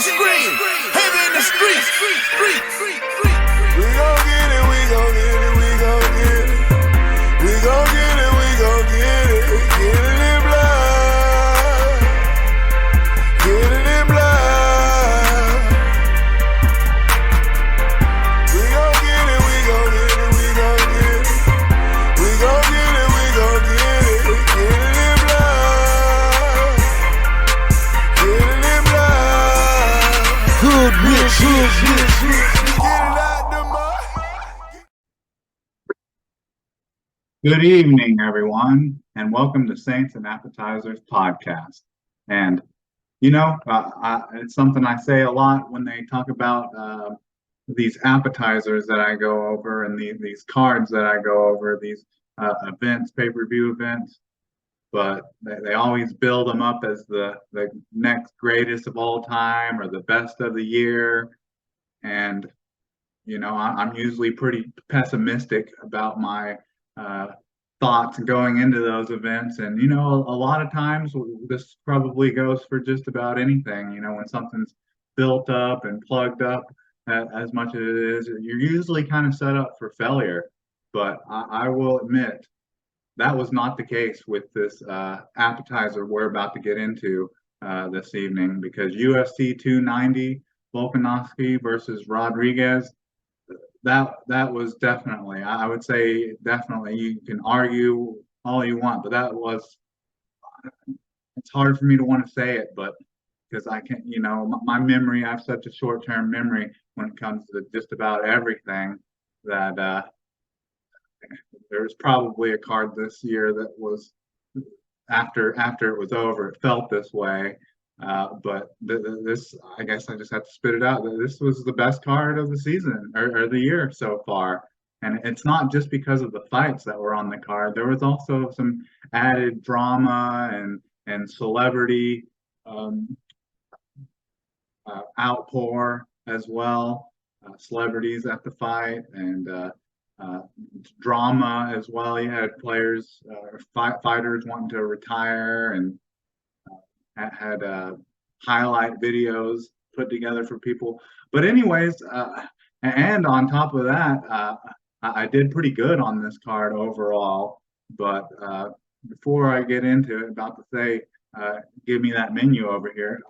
scream, heavy in the streets. We gon' get it, we gon' get it, we gon' get it. We gon' get it, we gon' get it. Get it in blood. Get it in blood. We gon' get it, we gon' get it, we gon' get it. We gon' get it, we gon' get it. Get it in blood. Get it in blood. Good rich. Good evening, everyone, and welcome to Saints and Appetizers podcast. And, it's something I say a lot when they talk about these appetizers that I go over and these cards that I go over, these events, pay-per-view events. But they always build them up as the next greatest of all time or the best of the year. And, I'm usually pretty pessimistic about my thoughts going into those events. And, a lot of times this probably goes for just about anything, when something's built up and plugged up as much as it is, you're usually kind of set up for failure. But I will admit that was not the case with this appetizer we're about to get into this evening, because UFC 290, Volkanovski versus Rodriguez, that was definitely, I would say definitely, you can argue all you want, but that was, it's hard for me to want to say it, but because I can't, my memory, I have such a short-term memory when it comes to just about everything, that there's probably a card this year that was, after it was over, it felt this way. But this, I guess I just have to spit it out. This was the best card of the season or the year so far. And it's not just because of the fights that were on the card. There was also some added drama and celebrity outpour as well. Celebrities at the fight and drama as well. You had players, fighters wanting to retire and had highlight videos put together for people. But anyways, and on top of that, I did pretty good on this card overall. But before I get into it, about to say, give me that menu over here.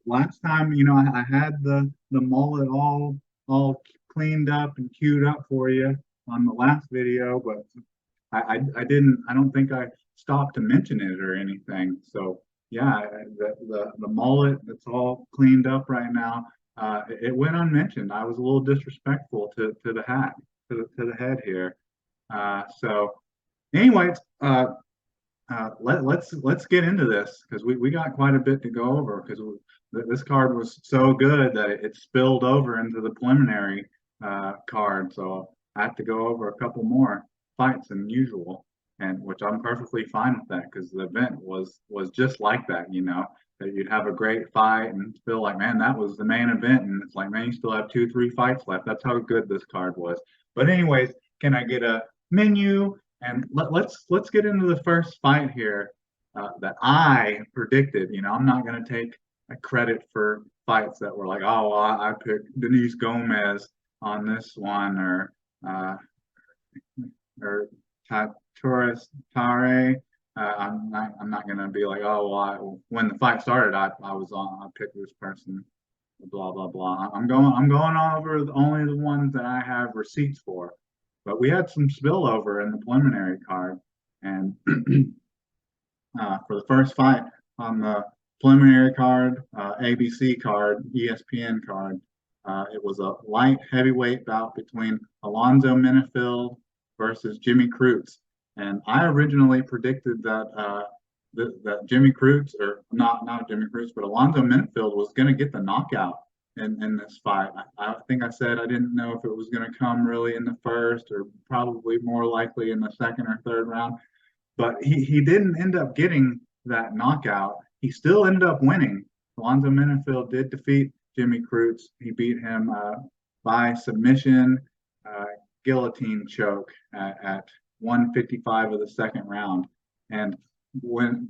Last time, I had the mullet all cleaned up and queued up for you on the last video, but I don't think I stopped to mention it or anything. So yeah, the mullet that's all cleaned up right now, it went unmentioned. I was a little disrespectful to the hat, to the head here. So anyways, let's get into this, because we got quite a bit to go over, because this card was so good that it spilled over into the preliminary card. So I have to go over a couple more fights than usual. And which I'm perfectly fine with that, because the event was just like that, that you'd have a great fight and feel like, man, that was the main event, and it's like, man, you still have 2-3 fights left. That's how good this card was. But anyways, can I get a menu? And let's get into the first fight here that I predicted. I'm not going to take a credit for fights that were like, oh, well, I picked Denise Gomez on this one, or Torres Tare. I'm not gonna be like, oh, well, when the fight started, I picked this person, blah blah blah. I'm going over only the ones that I have receipts for. But we had some spillover in the preliminary card, and for the first fight on the preliminary card, ABC card, ESPN card, it was a light heavyweight bout between Alonzo Menifield versus Jimmy Cruz. And I originally predicted that that Jimmy Cruz, or not Jimmy Cruz, but Alonzo Menifield was going to get the knockout in this fight. I think I said I didn't know if it was going to come really in the first, or probably more likely in the second or third round. But he didn't end up getting that knockout. He still ended up winning. Alonzo Menifield did defeat Jimmy Cruz. He beat him by submission, guillotine choke at 155 of the second round. And when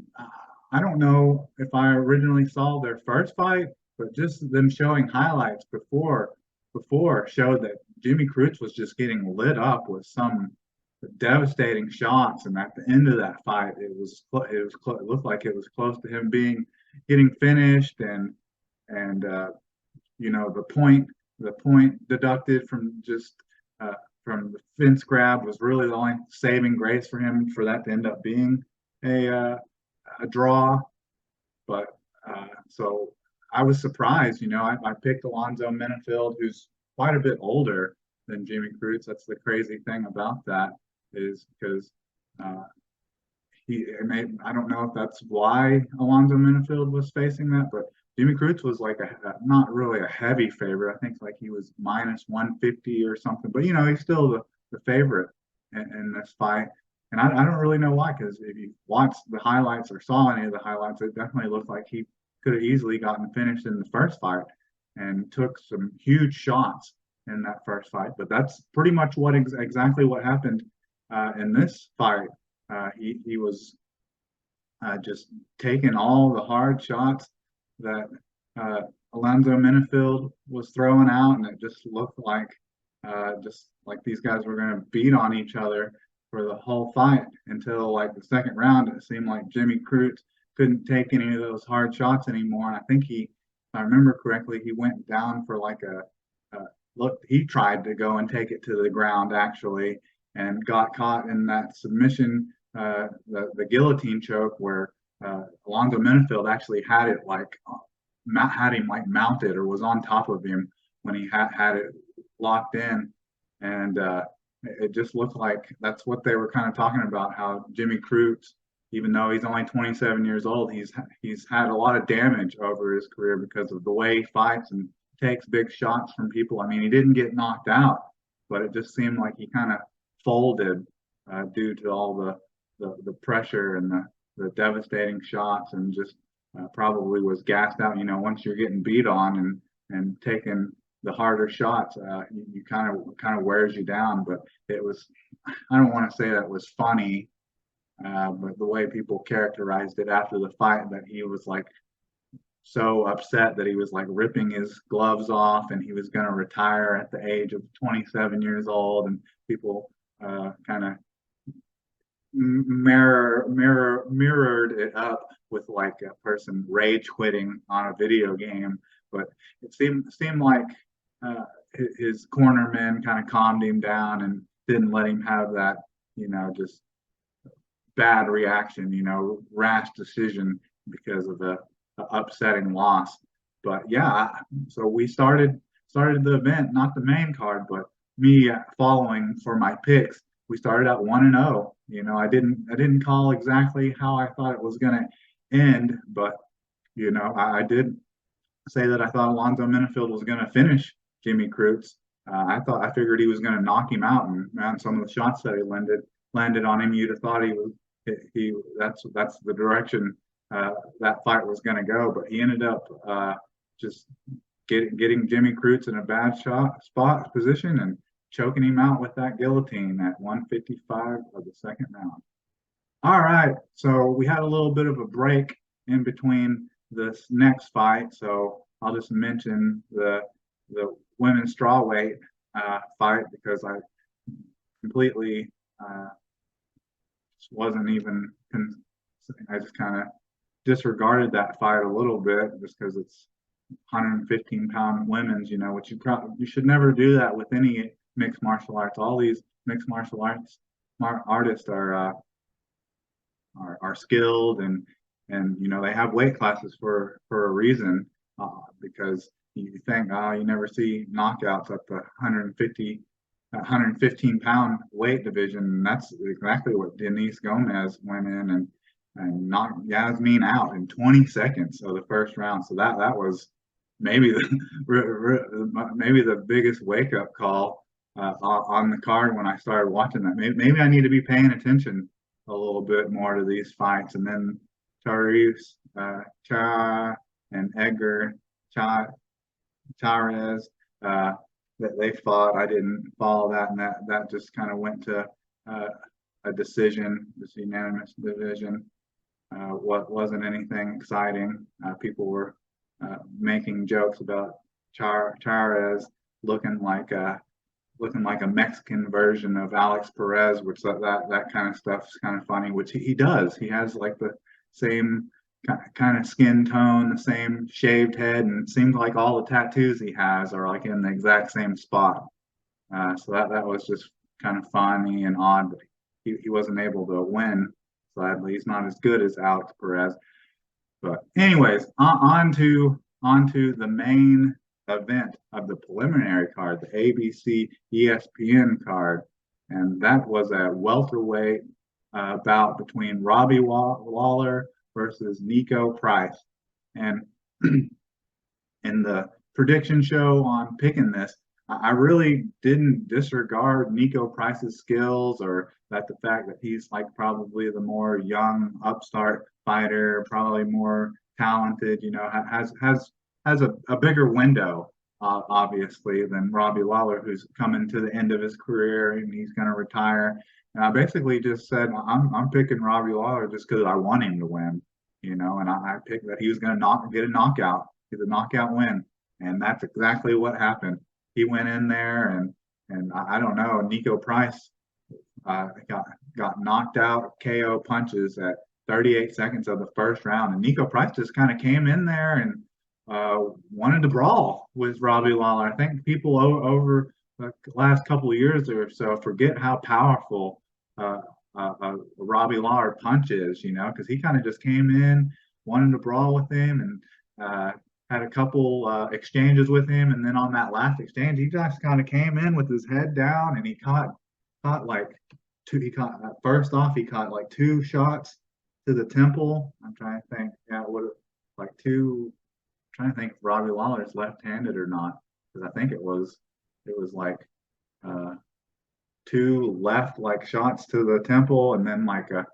I don't know if I originally saw their first fight but just them showing highlights before showed that Jimmy Cruz was just getting lit up with some devastating shots, and at the end of that fight, it looked like it was close to him being getting finished, and the point deducted from just from the fence grab was really the only saving grace for him for that to end up being a draw. But so I was surprised. I picked Alonzo Menifield, who's quite a bit older than Jimmy Cruz. That's the crazy thing about that, is because uh, I don't know if that's why Alonzo Menifield was facing that, but Jimmy Cruz was like not really a heavy favorite. I think like he was minus 150 or something, but he's still the favorite in this fight. And I don't really know why, because if you watched the highlights or saw any of the highlights, it definitely looked like he could have easily gotten finished in the first fight and took some huge shots in that first fight. But that's pretty much exactly what happened in this fight. He was just taking all the hard shots that Alonzo Menifield was throwing out, and it just looked like these guys were going to beat on each other for the whole fight until like the second round. It seemed like Jimmy Cruz couldn't take any of those hard shots anymore, and I think if I remember correctly, he went down for like a look. He tried to go and take it to the ground actually, and got caught in that submission, the guillotine choke, where Alonzo Menifield actually had him like mounted, or was on top of him when he had it locked in, and it just looked like that's what they were kind of talking about. How Jimmy Cruz, even though he's only 27 years old, he's had a lot of damage over his career because of the way he fights and takes big shots from people. I mean, he didn't get knocked out, but it just seemed like he kind of folded due to all the pressure and the devastating shots, and just probably was gassed out. Once you're getting beat on and taking the harder shots, you kind of wears you down. But it was, I don't want to say that it was funny, but the way people characterized it after the fight, that he was like so upset that he was like ripping his gloves off, and he was going to retire at the age of 27 years old, and people kind of mirrored it up with like a person rage quitting on a video game. But it seemed like his cornerman kind of calmed him down and didn't let him have that, just bad reaction, rash decision because of the upsetting loss. But yeah, so we started the event, not the main card, but me following for my picks. We started at 1-0. I didn't call exactly how I thought it was going to end, but I did say that I thought Alonzo Menifield was going to finish Jimmy Cruz. I figured he was going to knock him out, and man, some of the shots that he landed on him, you'd have thought that's the direction that fight was going to go. But he ended up just getting Jimmy Cruz in a bad spot position and choking him out with that guillotine at 155 of the second round. All right, so we had a little bit of a break in between this next fight, so I'll just mention the women's strawweight fight, because I completely wasn't even. I just kind of disregarded that fight a little bit just because it's 115-pound women's, which you should never do that with any mixed martial arts. All these mixed martial arts artists are skilled, and they have weight classes for a reason, because you think, you never see knockouts at the 115-pound weight division, and that's exactly what Denise Gomez went in and knocked Yasmin out in 20 seconds of the first round. So that was maybe the biggest wake up call on the card when I started watching that. Maybe I need to be paying attention a little bit more to these fights. And then Tarius Cha and Edgar Chairez, that they fought. I didn't follow that, and that just kind of went to a decision, this unanimous division. What wasn't anything exciting. People were making jokes about Chairez looking like a Mexican version of Alex Perez, which that kind of stuff's kind of funny. Which he does. He has like the same kind of skin tone, the same shaved head, and it seems like all the tattoos he has are like in the exact same spot. So that was just kind of funny and odd. But he wasn't able to win. Sadly, he's not as good as Alex Perez. But anyways, on to the main event of the preliminary card, the ABC ESPN card, and that was a welterweight bout between Robbie Lawler versus Nico Price. And in the prediction show on picking this, I really didn't disregard Nico Price's skills or that the fact that he's like probably the more young upstart fighter, probably more talented, has a bigger window, obviously, than Robbie Lawler, who's coming to the end of his career and he's going to retire. And I basically just said I'm picking Robbie Lawler just because I want him to win, and I picked that he was going to get a knockout, get a knockout win, and that's exactly what happened. He went in there and I don't know, Nico Price got knocked out KO punches at 38 seconds of the first round, and Nico Price just kind of came in there and wanted to brawl with Robbie Lawler. I think people over the last couple of years or so forget how powerful Robbie Lawler punch is, because he kind of just came in, wanted to brawl with him, and had a couple exchanges with him, and then on that last exchange, he just kind of came in with his head down, and he caught like two. He caught first off, he caught like two shots to the temple. I'm trying to think, yeah, what like two. I'm trying to think if Robbie Lawler's left-handed or not, because I think it was like two left like shots to the temple, and then like a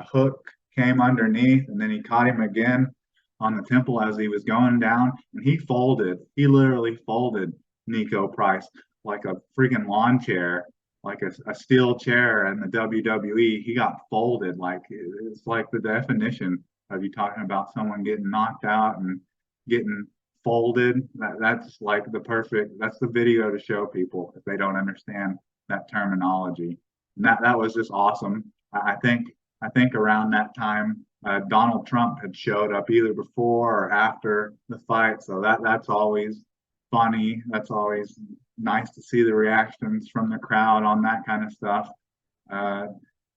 hook came underneath, and then he caught him again on the temple as he was going down, and he folded. He literally folded Nico Price like a freaking lawn chair, like a steel chair in the WWE. He got folded. Like it's like the definition of you talking about someone getting knocked out and getting folded. That's like that's the video to show people if they don't understand that terminology. And that was just awesome. I think around that time Donald Trump had showed up either before or after the fight, so that's always funny. That's always nice to see the reactions from the crowd on that kind of stuff.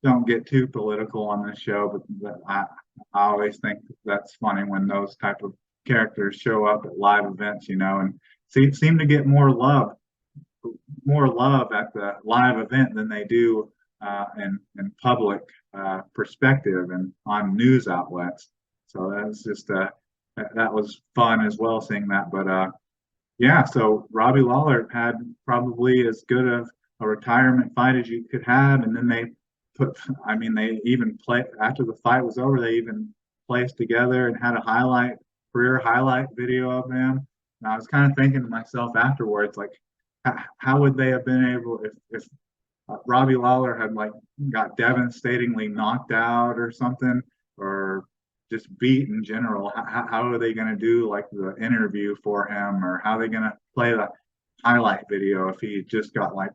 Don't get too political on this show, but I always think that's funny when those type of characters show up at live events, and seem to get more love at the live event than they do in public perspective and on news outlets. So that's just that was fun as well seeing that. But yeah, so Robbie Lawler had probably as good of a retirement fight as you could have, and then they even played after the fight was over. They even placed together and had a career highlight video of him. And I was kind of thinking to myself afterwards, like, how would they have been able if Robbie Lawler had like got devastatingly knocked out or something, or just beat in general? How are they going to do like the interview for him, or how are they going to play the highlight video if he just got like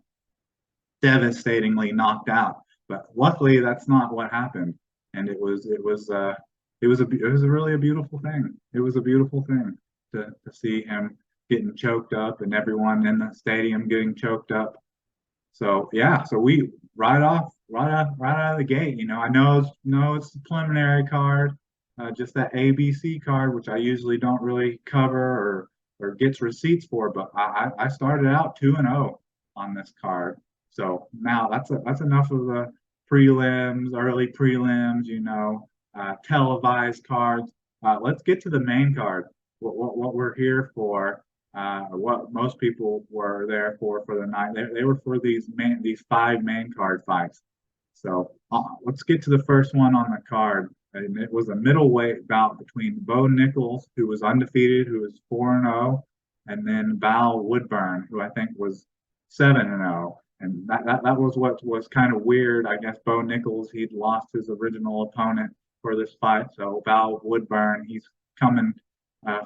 devastatingly knocked out? But luckily, that's not what happened, and it was really a beautiful thing. It was a beautiful thing to see him getting choked up and everyone in the stadium getting choked up. So yeah, so we right out of the gate, I know it's the preliminary card, just that ABC card, which I usually don't really cover or gets receipts for, but I started out 2-0 on this card. So now that's enough of the prelims, early prelims, televised cards. Let's get to the main card. What we're here for. What most people were there for the night. They were for these 5 main card fights. So let's get to the first one on the card. And it was a middleweight bout between Bo Nichols, who was undefeated, who was 4-0, and then Val Woodburn, who I think was 7-0. And that was what was kind of weird. I guess Bo Nichols, he'd lost his original opponent for this fight. So Val Woodburn, he's coming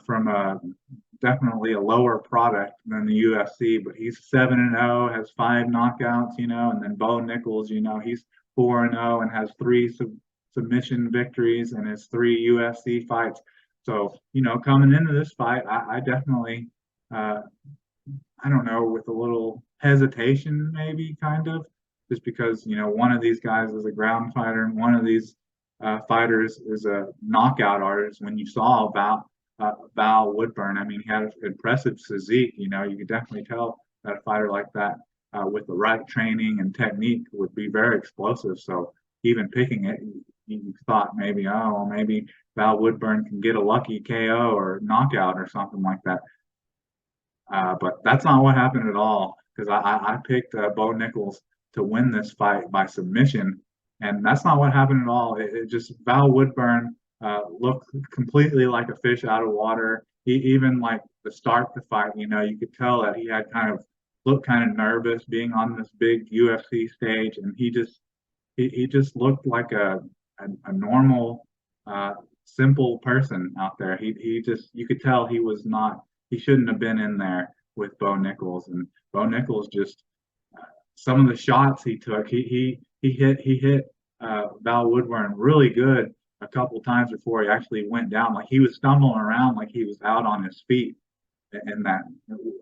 from definitely a lower product than the UFC, but he's 7-0, has 5 knockouts, and then Bo Nichols, he's 4-0 and has three submission victories in his 3 UFC fights. So, coming into this fight, I definitely, I don't know, with a little hesitation, maybe kind of, just because, one of these guys is a ground fighter and one of these fighters is a knockout artist. When you saw Val Woodburn, I mean, he had an impressive physique. You could definitely tell that a fighter like that, with the right training and technique, would be very explosive. So even picking it, you thought maybe, oh, well, maybe Val Woodburn can get a lucky KO or knockout or something like that. But that's not what happened at all, because I picked Bo Nichols to win this fight by submission, and that's not what happened at all. It just Val Woodburn looked completely like a fish out of water. Even like to start the fight, you could tell that he had looked kind of nervous being on this big UFC stage, and he just looked like a normal, simple person out there. He just, you could tell he shouldn't have been in there with Bo Nichols. And Bo Nichols just, some of the shots he took, he hit Val Woodburn really good a couple times before he actually went down. Like he was stumbling around like he was out on his feet, and that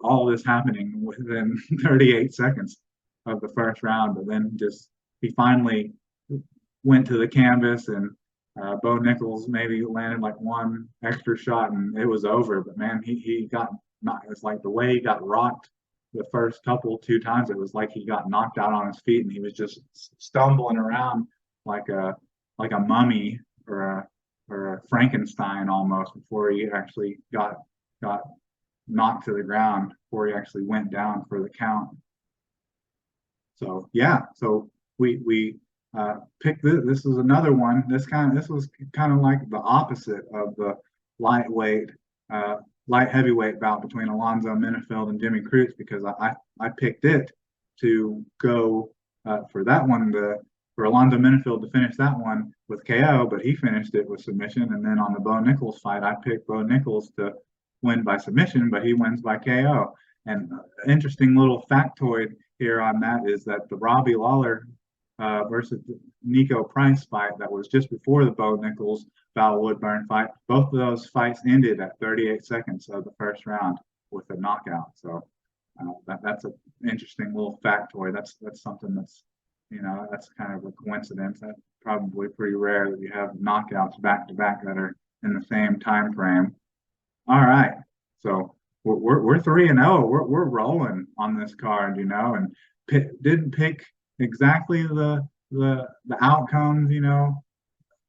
all this happening within 38 seconds of the first round. But then just he finally went to the canvas, and Bo Nichols maybe landed like one extra shot and it was over. But man, he got not. It's like the way he got rocked the first two times. It was like he got knocked out on his feet and he was just stumbling around like a mummy or a Frankenstein almost before he actually got knocked to the ground, before he actually went down for the count. So yeah, so we picked this. This is another one. This was kind of like the opposite of the lightweight, light heavyweight bout between Alonzo Menifield and Jimmy Cruz, because I picked it to go for that one, for Alonzo Menifield to finish that one with KO, but he finished it with submission. And then on the Bo Nichols fight, I picked Bo Nichols to win by submission, but he wins by KO. And interesting little factoid here on that is that the Robbie Lawler versus Nico Price fight that was just before the Bo Nichols Val Woodburn fight, both of those fights ended at 38 seconds of the first round with a knockout. So that's an interesting little factoid. That's something that's, that's kind of a coincidence. That's probably pretty rare that you have knockouts back to back that are in the same time frame. All right, so we're 3-0. We're rolling on this card, and didn't pick exactly the outcomes,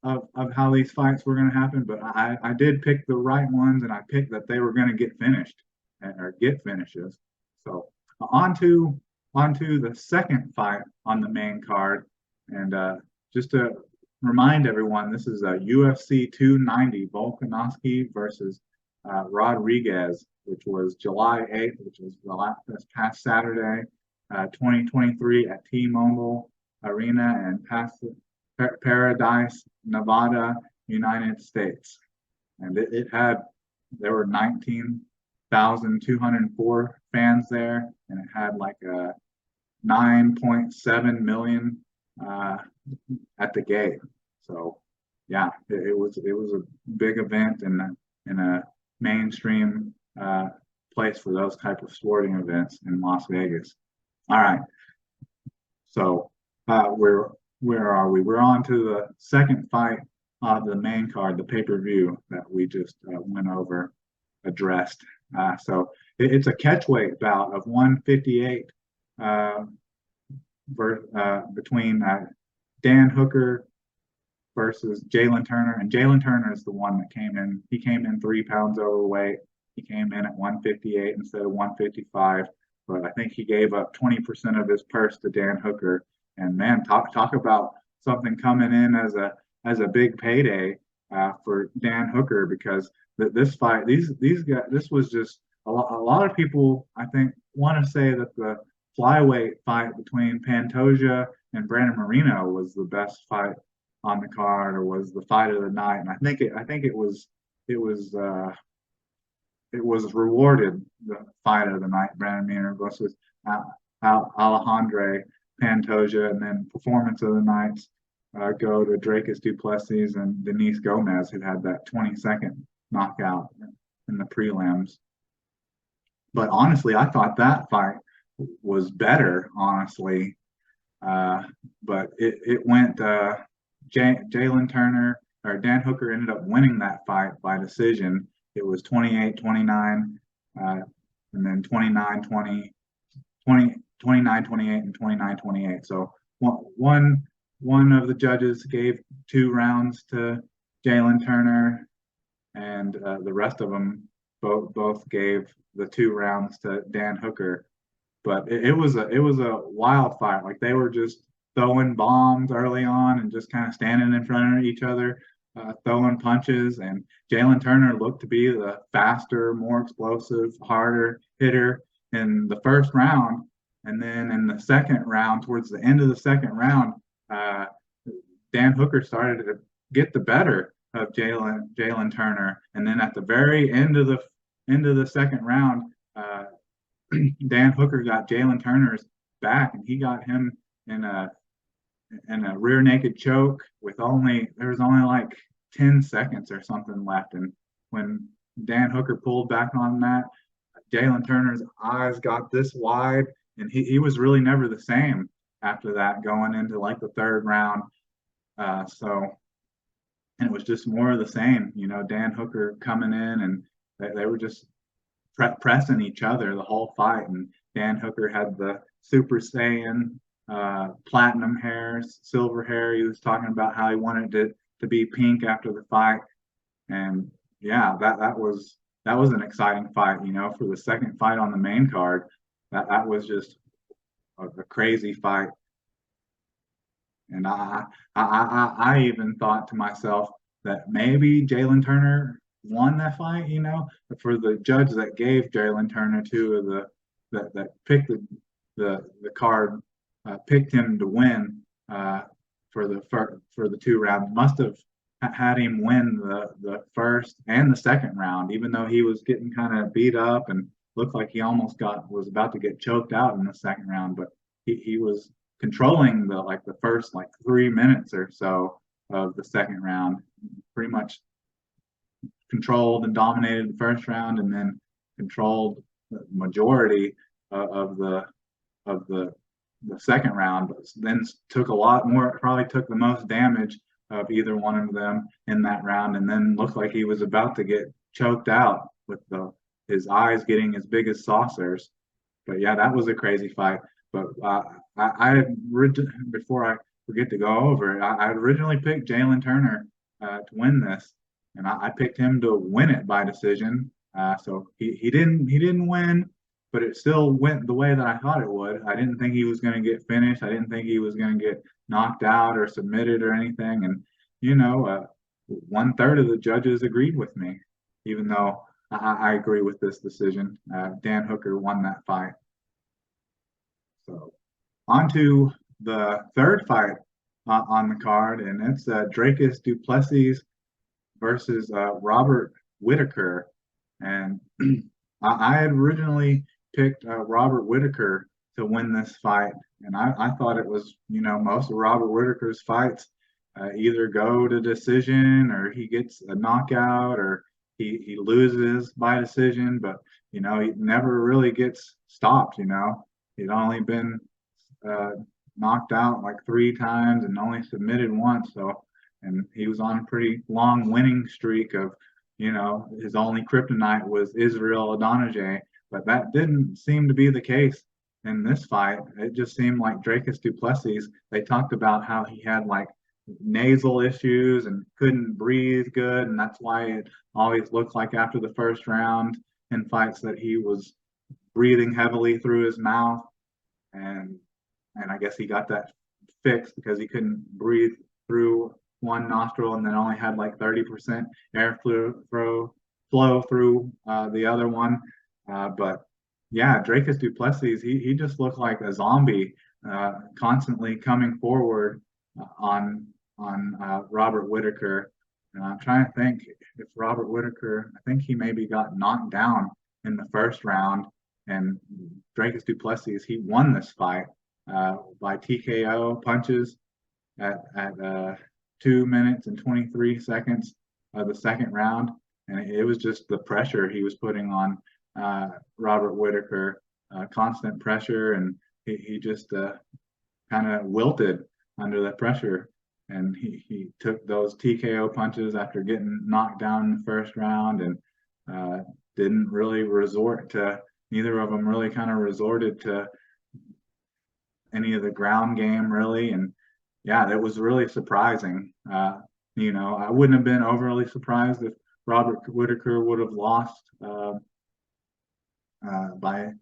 of how these fights were going to happen, but I did pick the right ones, and I picked that they were going to get finished or get finishes. So on to the second fight on the main card, and just to remind everyone, this is a UFC 290 Volkanovski versus Rodriguez, which was July 8th, which was this past Saturday, 2023 at T-Mobile Arena in Paradise, Nevada, United States. And there were 19,204 fans there, and it had like a 9.7 million at the gate. So yeah, it was a big event in a mainstream place for those type of sporting events in Las Vegas. All right, so where are we? We're on to the second fight of the main card, the pay-per-view that we just went over, addressed. So it's a catchweight bout of 158 between Dan Hooker versus Jalen Turner. And Jalen Turner is the one that came in. He came in 3 pounds overweight. He came in at 158 instead of 155. But I think he gave up 20% of his purse to Dan Hooker. And man, talk about something coming in as a big payday for Dan Hooker, because this fight, these guys, this was just a lot of people, I think, want to say that the flyweight fight between Pantoja and Brandon Moreno was the best fight on the card, or was the fight of the night. And I think it was it was rewarded, the fight of the night, Brandon Meaner versus Alejandro Pantoja, and then performance of the nights go to Dracus du Plessis and Denise Gomez, who had that 20-second knockout in the prelims. But honestly, I thought that fight was better, honestly. But it went Jalen Turner or Dan Hooker ended up winning that fight by decision. It was 28-29, and then 29-20, 29-28, and 29-28. So one of the judges gave 2 rounds to Jalen Turner, and the rest of them both gave the 2 rounds to Dan Hooker. But it was a wild fight. Like, they were just throwing bombs early on and just kind of standing in front of each other, throwing punches. And Jalen Turner looked to be the faster, more explosive, harder hitter in the first round. And then in the second round, towards the end of the second round, Dan Hooker started to get the better of Jalen Turner. And then at the very end of the second round, Dan Hooker got Jalen Turner's back, and he got him in a rear naked choke with there was only like 10 seconds or something left. And when Dan Hooker pulled back on that, Jalen Turner's eyes got this wide, and he was really never the same after that, going into like the third round. And it was just more of the same, Dan Hooker coming in, and they were just pressing each other the whole fight. And Dan Hooker had the Super Saiyan platinum hair, silver hair. He was talking about how he wanted it to be pink after the fight. And yeah, that was an exciting fight, for the second fight on the main card. That was just a crazy fight. And I even thought to myself that maybe Jalen Turner won that fight, for the judge that gave Jalen Turner 2 of that picked the card, picked him to win for the 2 rounds. Must have had him win the first and the second round, even though he was getting kind of beat up and looked like he almost was about to get choked out in the second round. But he was controlling the first 3 minutes or so of the second round, pretty much controlled and dominated the first round, and then controlled the majority of the second round, but then took a lot more, probably took the most damage of either one of them in that round, and then looked like he was about to get choked out with his eyes getting as big as saucers. But yeah, that was a crazy fight. But before I forget to go over it, I originally picked Jalen Turner to win this, and I picked him to win it by decision. So he didn't win, but it still went the way that I thought it would. I didn't think he was going to get finished. I didn't think he was going to get knocked out or submitted or anything. And 1/3 of the judges agreed with me, even though I agree with this decision. Dan Hooker won that fight. So on to the third fight on the card, and it's Dracus du Plessis versus Robert Whitaker. And I had originally picked Robert Whitaker to win this fight, and I thought it was, most of Robert Whitaker's fights either go to decision, or he gets a knockout, or he loses by decision. But he never really gets stopped. He'd only been knocked out 3 times and only submitted once. So, and he was on a pretty long winning streak of, his only kryptonite was Israel Adonijah, but that didn't seem to be the case in this fight. It just seemed like Dracus du Plessis, they talked about how he had nasal issues and couldn't breathe good, and that's why it always looked like after the first round in fights that he was breathing heavily through his mouth. And I guess he got that fixed because he couldn't breathe through one nostril, and then only had 30% air flow through the other one. But yeah, Dracus du Plessis, he just looked like a zombie, constantly coming forward on Robert Whitaker. And I'm trying to think if Robert Whitaker, I think he maybe got knocked down in the first round, and Dricus du Plessis, he won this fight by TKO punches at 2 minutes and 23 seconds of the second round. And it was just the pressure he was putting on Robert Whitaker, constant pressure, and he just kind of wilted under the pressure. And he took those TKO punches after getting knocked down in the first round, and didn't really resort to, neither of them really kind of resorted to any of the ground game really. And yeah, that was really surprising. I wouldn't have been overly surprised if Robert Whitaker would have lost by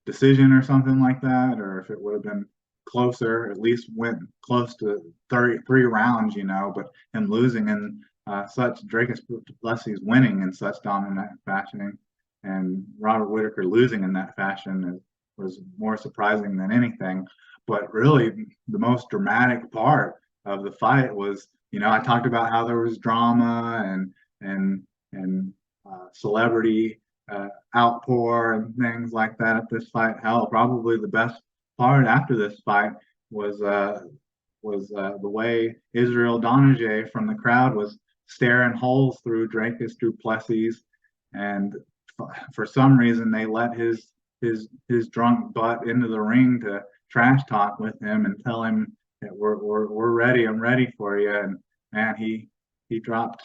decision or something like that, or if it would have been closer, at least went close to 33 rounds, but him losing in such, Dricus du Plessis winning in such dominant fashion, and Robert Whitaker losing in that fashion was more surprising than anything. But really, the most dramatic part of the fight was, I talked about how there was drama and celebrity outpour and things like that at this fight. Hell, probably the best part after this fight was the way Israel Donajee from the crowd was staring holes through Dricus du Plessis, and for some reason they let his drunk butt into the ring to trash talk with him and tell him that we're ready, I'm ready for you. And man, he dropped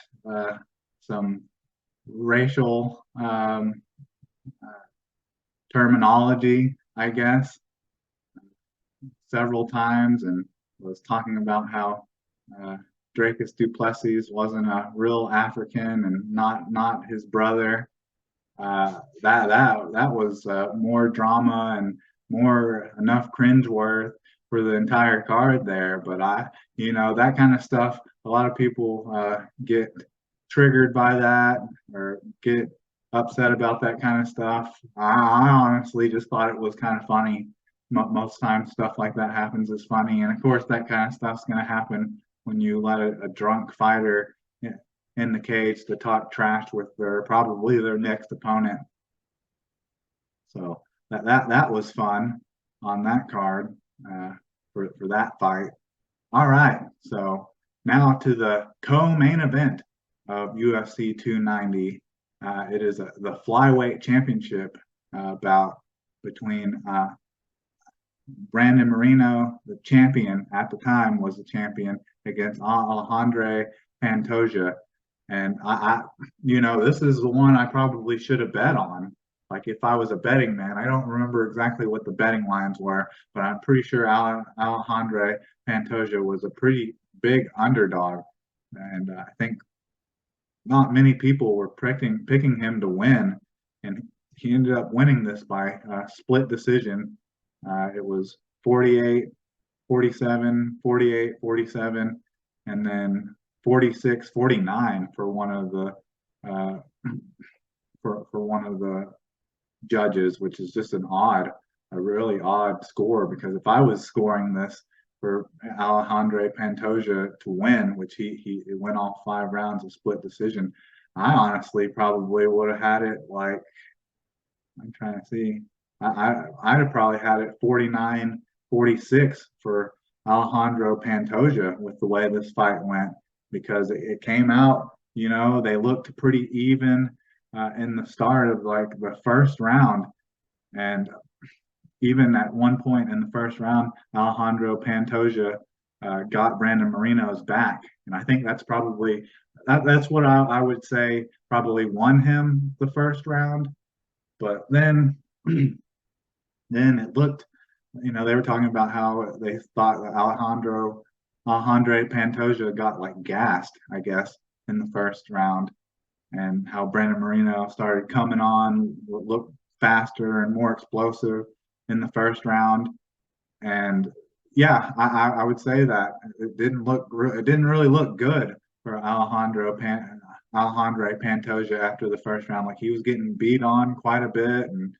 some racial terminology, I guess, several times, and was talking about how Dricus du Plessis wasn't a real African and not his brother. That was more drama and more enough cringe worth for the entire card there. But that kind of stuff, a lot of people get triggered by that or get upset about that kind of stuff. I honestly just thought it was kind of funny. Most times stuff like that happens is funny, and of course that kind of stuff's going to happen when you let a drunk fighter in the cage to talk trash with probably their next opponent. So that was fun on that card for that fight. All right, so now to the co-main event of UFC 290. It is the flyweight championship bout between Brandon Moreno, the champion at the time, was the champion, against Alejandro Pantoja. And this is the one I probably should have bet on. Like if I was a betting man, I don't remember exactly what the betting lines were, but I'm pretty sure Alejandro Pantoja was a pretty big underdog. And I think not many people were picking him to win, and he ended up winning this by split decision. It was 48-47, 48-47, and then 46-49 for one of the for one of the judges, which is just a really odd score, because if I was scoring this for Alejandro Pantoja to win, which he went all 5 rounds of split decision, I honestly probably would have had it like, I'm trying to see, I'd have probably had it 49-46 for Alejandro Pantoja with the way this fight went, because it came out, they looked pretty even in the start of like the first round. And even at one point in the first round, Alejandro Pantoja got Brandon Moreno's back. And I think that's probably, that's what I would say probably won him the first round. But then it looked, they were talking about how they thought that Alejandro Pantoja got like gassed, I guess, in the first round, and how Brandon Moreno started coming on, looked faster and more explosive in the first round. And yeah, I would say that it didn't really look good for Alejandro Pantoja after the first round. Like he was getting beat on quite a bit and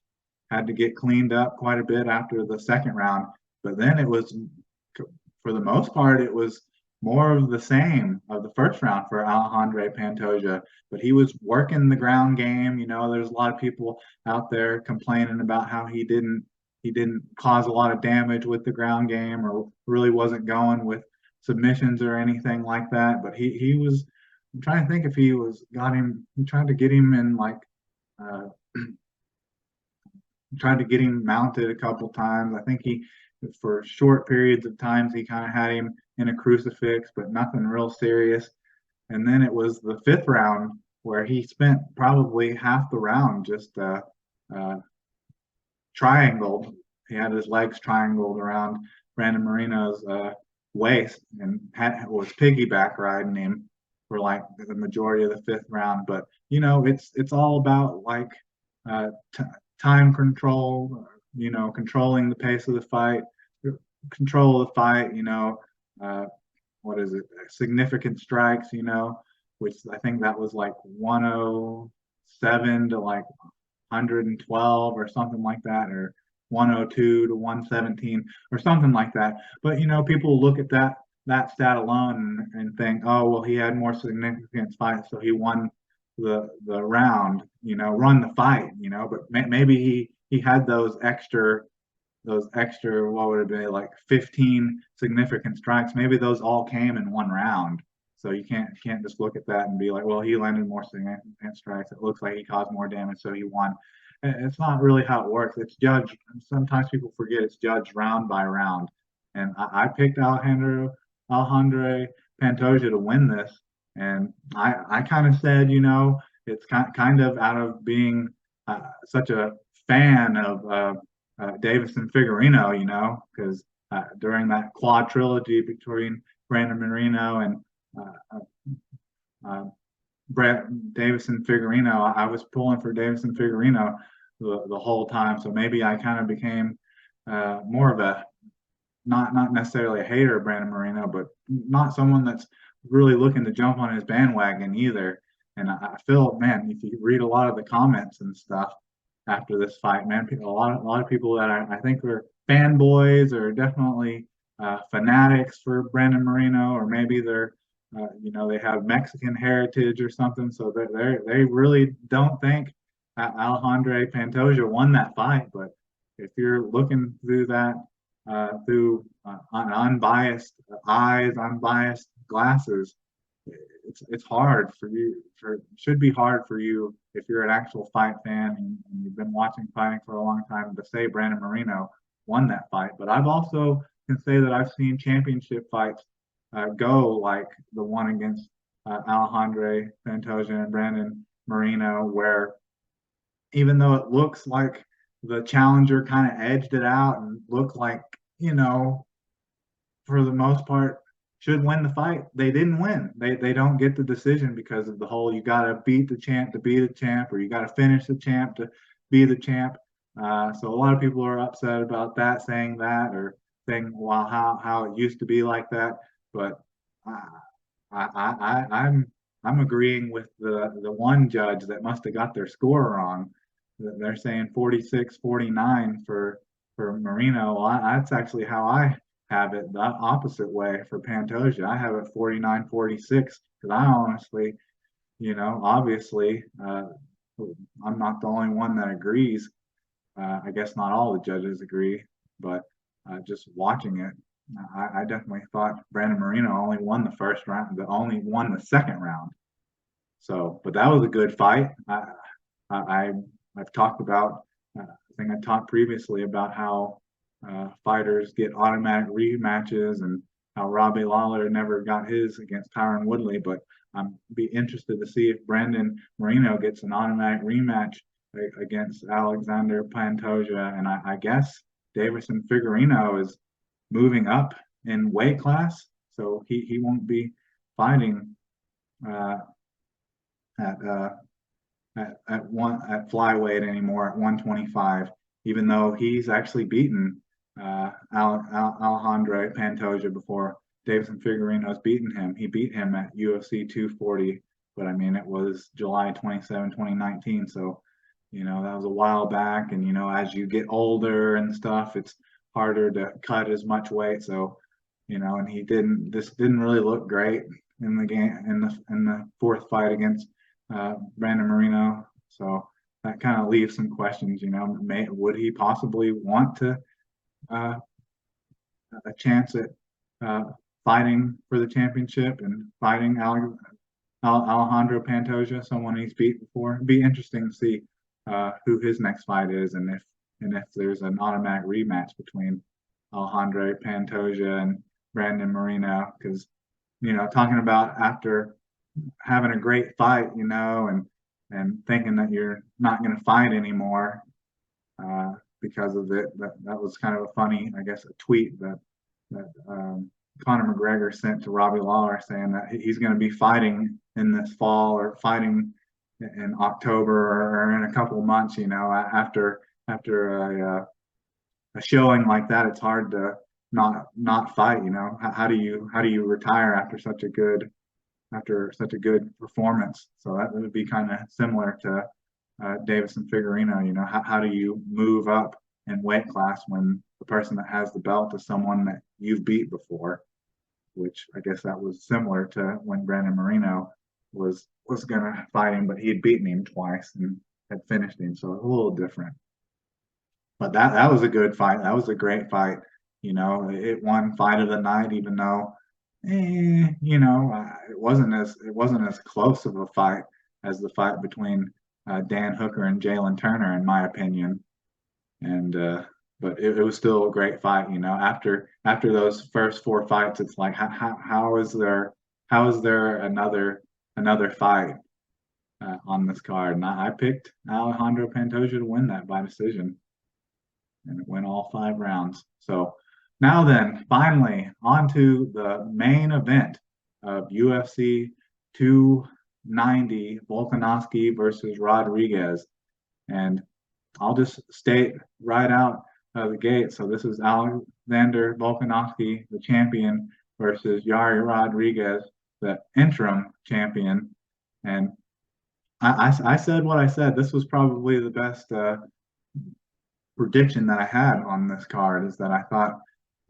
had to get cleaned up quite a bit after the second round. But then it was, for the most part, it was more of the same of the first round for Alejandro Pantoja, but he was working the ground game. There's a lot of people out there complaining about how he didn't cause a lot of damage with the ground game, or really wasn't going with submissions or anything like that. But he was. I'm trying to think if he was got him. He tried to get him in like. Uh, Tried to get him mounted a couple times. I think for short periods of times, he kind of had him in a crucifix, but nothing real serious. And then it was the fifth round where he spent probably half the round just uh, triangled. He had his legs triangled around Brandon Moreno's waist and was piggyback riding him for like the majority of the fifth round. But it's all about like uh, t- time control. Controlling the pace of the fight, control of the fight. Uh, what is it? Significant strikes. Which I think that was like 107 to like 112 or something like that, or 102 to 117 or something like that. But people look at that stat alone and think, oh well, he had more significant fights, so he won the round. Run the fight. But maybe he had those extra, what would it be, like 15 significant strikes. Maybe those all came in one round. So you can't just look at that and be like, well, he landed more significant strikes. It looks like he caused more damage, so he won. It's not really how it works. It's judged. Sometimes people forget it's judged round by round. And I picked Alejandro Pantoja to win this, and I kind of said, it's kind of out of being such a fan of Davison Figueroa, because during that quad trilogy between Brandon Moreno and uh, uh, Brett Davison Figueroa, I was pulling for Davison Figueroa the whole time. So maybe I kind of became more of a not necessarily a hater of Brandon Moreno, but not someone that's really looking to jump on his bandwagon either. And I feel, man, if you read a lot of the comments and stuff after this fight, man, a lot of people that I think are fanboys or definitely fanatics for Brandon Moreno, or maybe they have Mexican heritage or something, so they really don't think Alejandro Pantoja won that fight. But if you're looking through that through unbiased eyes, unbiased glasses, it's hard for you. Should be hard for you if you're an actual fight fan and you've been watching fighting for a long time to say Brandon Moreno won that fight. But I've also can say that I've seen championship fights go like the one against Alejandro Pantoja and Brandon Moreno, where even though it looks like the challenger kind of edged it out and looked like, for the most part, should win the fight, they didn't win. They don't get the decision because of the whole you got to beat the champ to be the champ, or you got to finish the champ to be the champ. So a lot of people are upset about that, saying that, or saying, well, how it used to be like that. But uh, I'm agreeing with the one judge that must have got their score wrong. They're saying 46-49 for Marino. Well, that's actually how I have it, the opposite way for Pantoja. I have it 49-46 because I honestly, obviously, I'm not the only one that agrees. I guess not all the judges agree, but just watching it, I definitely thought Brandon Moreno only won the first round, but only won the second round. So, but that was a good fight. I've talked about, I think I talked previously about how fighters get automatic rematches and how Robbie Lawler never got his against Tyron Woodley. But I'm be interested to see if Brandon Moreno gets an automatic rematch against Alexander Pantoja. And I guess Davison Figueroa is moving up in weight class, so he won't be fighting uh, at at flyweight anymore at 125, even though he's actually beaten Alejandro Pantoja before. Davison Figueroa's beaten him. He beat him at UFC 240, but I mean it was July 27, 2019. So that was a while back, and as you get older and stuff, it's harder to cut as much weight. So and he didn't really look great in the game in the fourth fight against Brandon Moreno. So that kind of leaves some questions. Would he possibly want to a chance at fighting for the championship and fighting Alejandro Pantoja, someone he's beat before? It'd be interesting to see who his next fight is, and if there's an automatic rematch between Alejandro Pantoja and Brandon Moreno, because talking about after having a great fight, and thinking that you're not going to fight anymore because of it. That was kind of a funny, I guess, a tweet that Conor McGregor sent to Robbie Lawler saying that he's going to be fighting in this fall or fighting in October or in a couple of months. After a showing like that, it's hard to not fight. How do you retire after such a good performance? So that would be kind of similar to Davison Figueiredo. How do you move up in weight class when the person that has the belt is someone that you've beat before? Which I guess that was similar to when Brandon Moreno was gonna fight him, but he had beaten him twice and had finished him, so a little different. But that was a good fight. That was a great fight. It won fight of the night, even though, it wasn't as close of a fight as the fight between Dan Hooker and Jalen Turner, in my opinion. And but it was still a great fight. After those first four fights, it's like how is there another fight on this card? And I picked Alejandro Pantoja to win that by decision, and it went all 5 rounds. So now then, finally, on to the main event of UFC 290, Volkanovski versus Rodriguez. And I'll just state right out of the gate. So this is Alexander Volkanovski, the champion, versus Yair Rodriguez, the interim champion. And I said what I said. This was probably the best prediction that I had on this card, is that I thought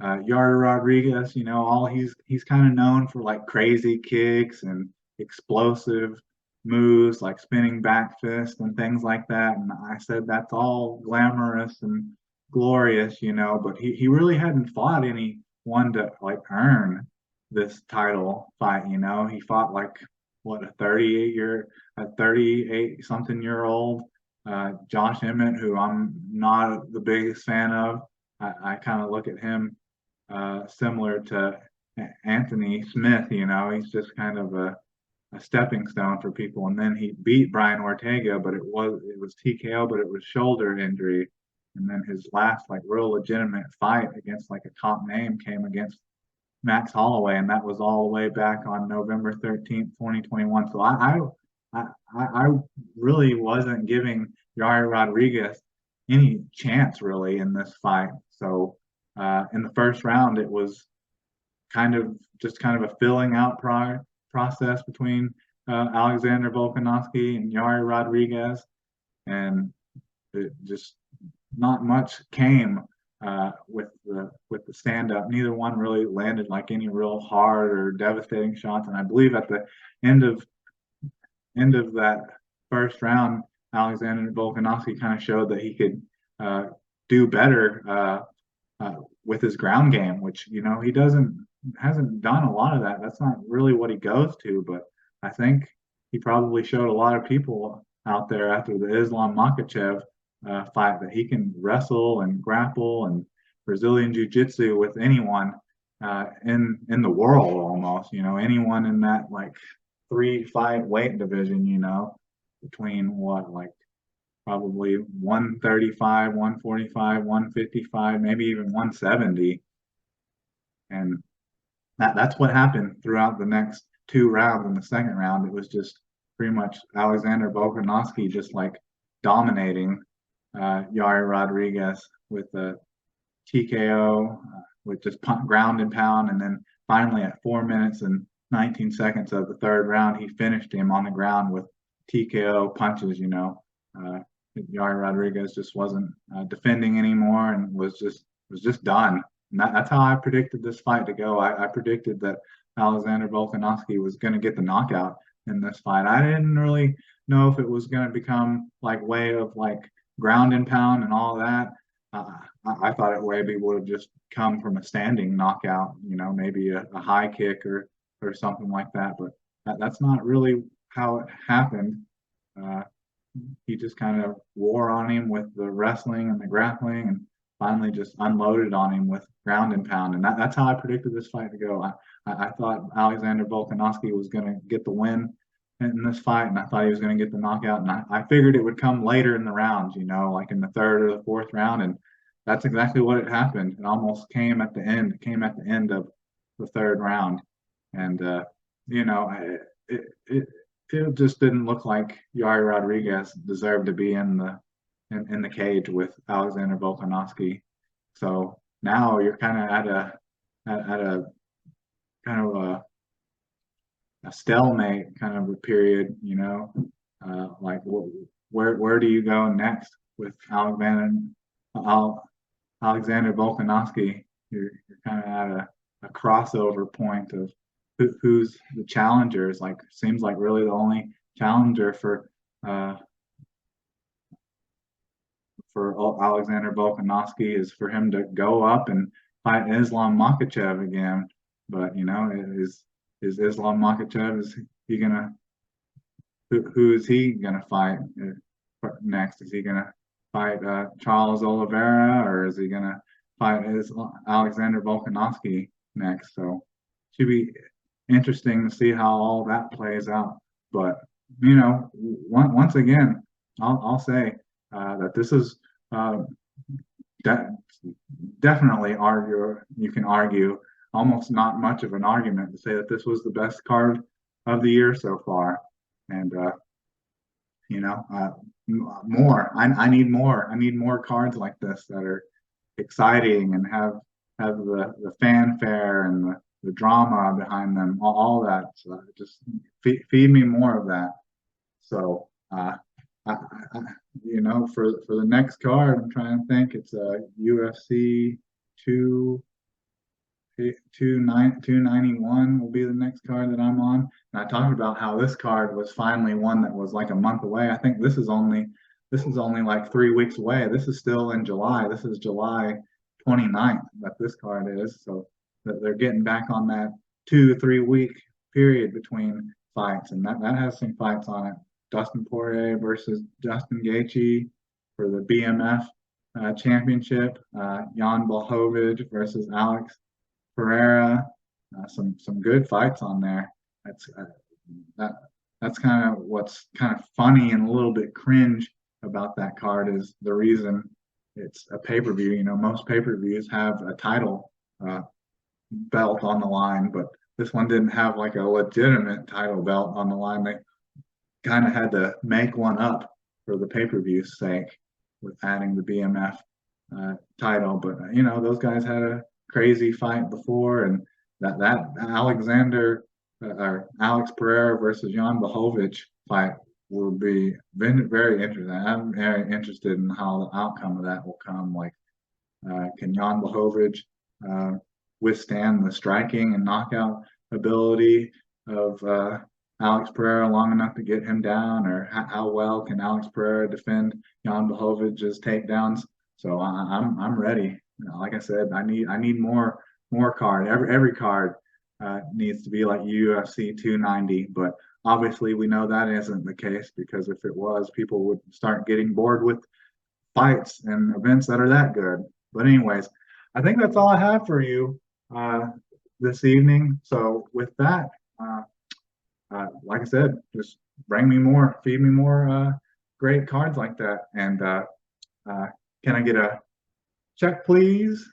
Yair Rodriguez, he's kind of known for like crazy kicks and explosive moves like spinning back fist and things like that. And I said that's all glamorous and glorious, but he really hadn't fought anyone to like earn this title fight. He fought like what, a 38 something year old Josh Emmett, who I'm not the biggest fan of. I kind of look at him similar to Anthony Smith. He's just kind of a stepping stone for people. And then he beat Brian Ortega, but it was TKO, but it was shoulder injury. And then his last like real legitimate fight against like a top name came against Max Holloway, and that was all the way back on November 13th, 2021. So I really wasn't giving Yair Rodriguez any chance really in this fight. So in the first round, it was kind of a filling out process between Alexander Volkanovski and Yair Rodriguez, and it just not much came with the stand up. Neither one really landed like any real hard or devastating shots. And I believe at the end of that first round, Alexander Volkanovski kind of showed that he could do better with his ground game, which he hasn't done a lot of that. That's not really what he goes to, but I think he probably showed a lot of people out there after the Islam Makhachev fight that he can wrestle and grapple and Brazilian Jiu-Jitsu with anyone in the world almost. Anyone in that like 3-fight weight division. Between what, like probably 135, 145, 155, maybe even 170, and that's what happened throughout the next 2 rounds. In the second round, it was just pretty much Alexander Volkanovski just like dominating Yair Rodriguez with a TKO, with just ground and pound. And then finally at 4 minutes and 19 seconds of the third round, he finished him on the ground with TKO punches. Yair Rodriguez just wasn't defending anymore and was just done. And that's how I predicted this fight to go. I predicted that Alexander Volkanovski was going to get the knockout in this fight. I didn't really know if it was going to become like way of like ground and pound and all that. I thought it maybe would have just come from a standing knockout, maybe a high kick or something like that. But that's not really how it happened. Uh, he just kind of wore on him with the wrestling and the grappling, and finally just unloaded on him with ground and pound. And that's how I predicted this fight to go. I thought Alexander Volkanovski was going to get the win in this fight, and I thought he was going to get the knockout. And I figured it would come later in the rounds, like in the third or the fourth round. And that's exactly what it happened. It almost came at the end. It came at the end of the third round. And, it just didn't look like Yair Rodriguez deserved to be in the cage with Alexander Volkanovski. So now you're kind of at a kind of a stalemate kind of a period, like where do you go next with Alexander Volkanovski? You're kind of at a crossover point of who's the challengers. Like, seems like really the only challenger for Alexander Volkanovski is for him to go up and fight Islam Makhachev again. But is Islam Makhachev, is he gonna who is he gonna fight next? Is he gonna fight Charles Oliveira, or is he gonna fight Alexander Volkanovski next? So should be interesting to see how all that plays out. But once again, I'll say that this is definitely you can argue, almost not much of an argument to say that this was the best card of the year so far. And more. I need more. I need more cards like this that are exciting and have the fanfare and the drama behind them, all that. So just feed me more of that. So for the next card, I'm trying to think. It's a UFC 291 will be the next card that I'm on. And I talked about how this card was finally one that was like a month away. I think this is only like 3 weeks away. This is still in July. This is July 29th that this card is. So that they're getting back on that 2-3 week period between fights, and that has some fights on it. Dustin Poirier versus Justin Gaethje for the BMF championship. Jan Blachowicz versus Alex Pereira. Some good fights on there. That's kind of what's kind of funny and a little bit cringe about that card, is the reason it's a pay-per-view. Most pay-per-views have a title belt on the line, but this one didn't have like a legitimate title belt on the line. They kind of had to make one up for the pay-per-view's sake with adding the BMF title. But those guys had a crazy fight before, and that Alexander or Alex Pereira versus Jan Blachowicz fight will be very interesting. I'm very interested in how the outcome of that will come. Like, can Jan Blachowicz withstand the striking and knockout ability of Alex Pereira long enough to get him down, or how well can Alex Pereira defend Jan Blachowicz' takedowns? So I'm ready. Like I said, I need more card. Every card needs to be like UFC 290, but obviously we know that isn't the case, because if it was, people would start getting bored with fights and events that are that good. But anyways, I think that's all I have for you this evening. So with that, like I said, just bring me more, feed me more great cards like that. And can I get a check, please?